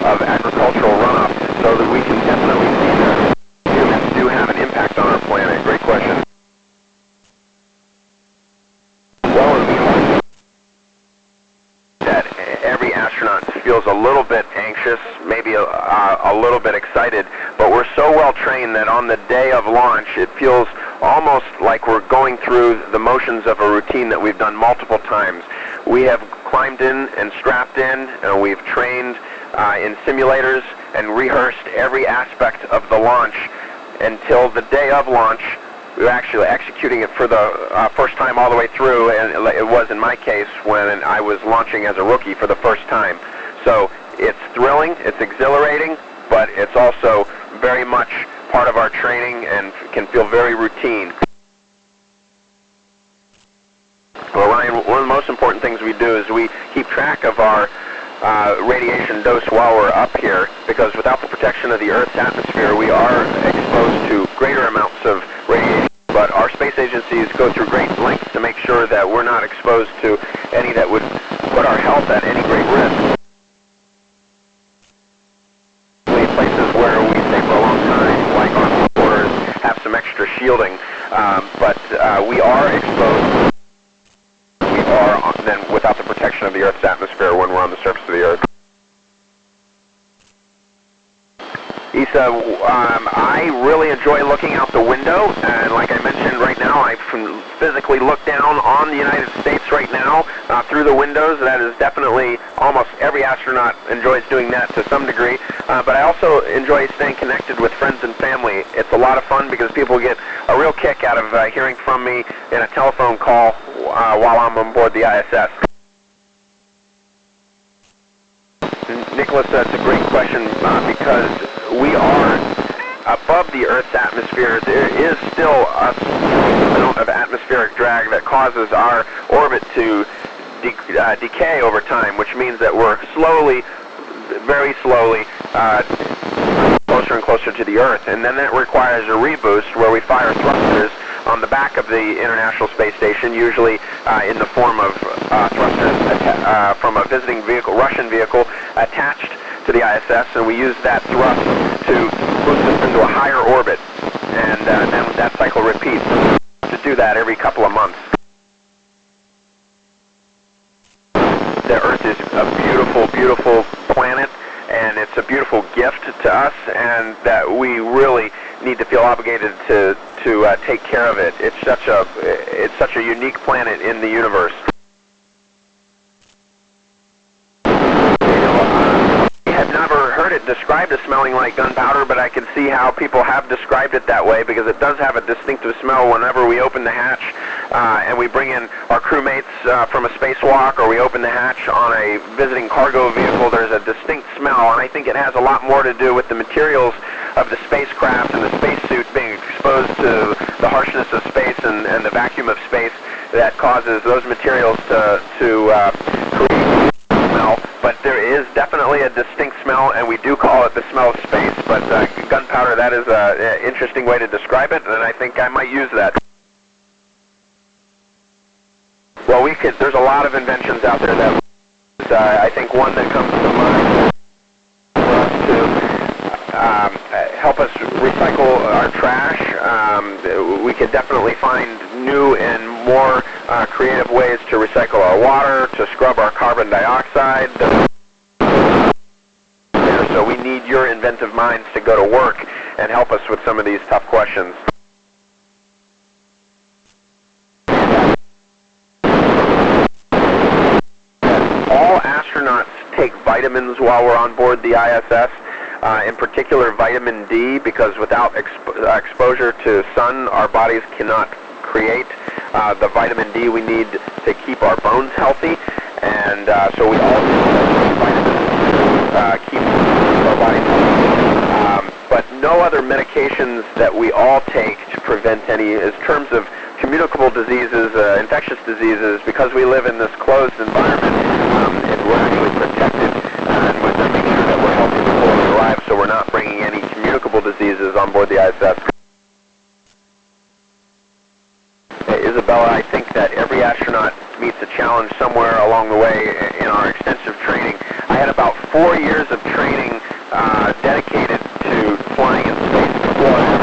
of agricultural runoff, so that we can definitely see that humans do have an impact on our planet. Great question. Well, that every astronaut feels a little bit anxious, maybe a little bit excited, but we're so well trained that on the day of launch it feels almost like we're going through the motions of a routine that we've done multiple times. We have climbed in and strapped in, and we've trained in simulators and rehearsed every aspect of the launch until the day of launch. We were actually executing it for the first time all the way through, and it was in my case when I was launching as a rookie for the first time. So it's thrilling, it's exhilarating, but it's also very much part of our training and can feel very routine. Well, Ryan, one of the most important things we do is we keep track of our radiation dose while we're up here, because without the protection of the Earth's atmosphere, we are exposed to greater amounts of radiation. But our space agencies go through great lengths to make sure that we're not exposed to any that would put our health at any great risk. Places where we stay for a long time, like our quarters, have some extra shielding, but we are exposed. We are then without the protection of the Earth's atmosphere when we're on the surface of the Earth. Isa, I really enjoy looking out the window, and like I mentioned right now, I can physically look down on the United States right now through the windows. That is definitely, almost every astronaut enjoys doing that to some degree, but I also enjoy staying connected with friends and family. It's a lot of fun because people get a real kick out of hearing from me in a telephone call while I'm on board the ISS. Nicholas, that's a great question because we are above the Earth's atmosphere. There is still a amount of atmospheric drag that causes our orbit to decay over time, which means that we're slowly, very slowly, closer and closer to the Earth. And then that requires a reboost where we fire thrusters on the back of the International Space Station, usually in the form of thrusters from a visiting vehicle, Russian vehicle, attached to the ISS, and we use that thrust to boost us into a higher orbit, and then that cycle repeats. To do that every couple of months. The Earth is a beautiful, beautiful planet, and it's a beautiful gift to us, and that we really need to feel obligated to take care of it. It's such a unique planet in the universe. Described as smelling like gunpowder, but I can see how people have described it that way because it does have a distinctive smell whenever we open the hatch and we bring in our crewmates from a spacewalk, or we open the hatch on a visiting cargo vehicle. There's a distinct smell, and I think it has a lot more to do with the materials of the spacecraft and the spacesuit being exposed to the harshness of space and the vacuum of space that causes those materials to create smell. But there is definitely a distinct smell, and we do call it the smell of space. But gunpowder, that is an interesting way to describe it, and I think I might use that. Well, there's a lot of inventions out there that I think one that comes to mind for us to help us recycle our trash. We could definitely find new and more creative ways to recycle our water, to scrub our carbon dioxide. So we need your inventive minds to go to work and help us with some of these tough questions. All astronauts take vitamins while we're on board the ISS. In particular, vitamin D, because without exposure to sun, our bodies cannot create the vitamin D we need to keep our bones healthy, and so we all need vitamins to keep our bodies healthy. But no other medications that we all take to prevent any, in terms of communicable diseases, infectious diseases, because we live in this closed environment, and we're actually protected, and we're making sure that we're healthy before we arrive, so we're not bringing any communicable diseases on board the ISS. Isabella, I think that every astronaut meets a challenge somewhere along the way in our extensive training. I had about 4 years of training dedicated to flying in space. Well,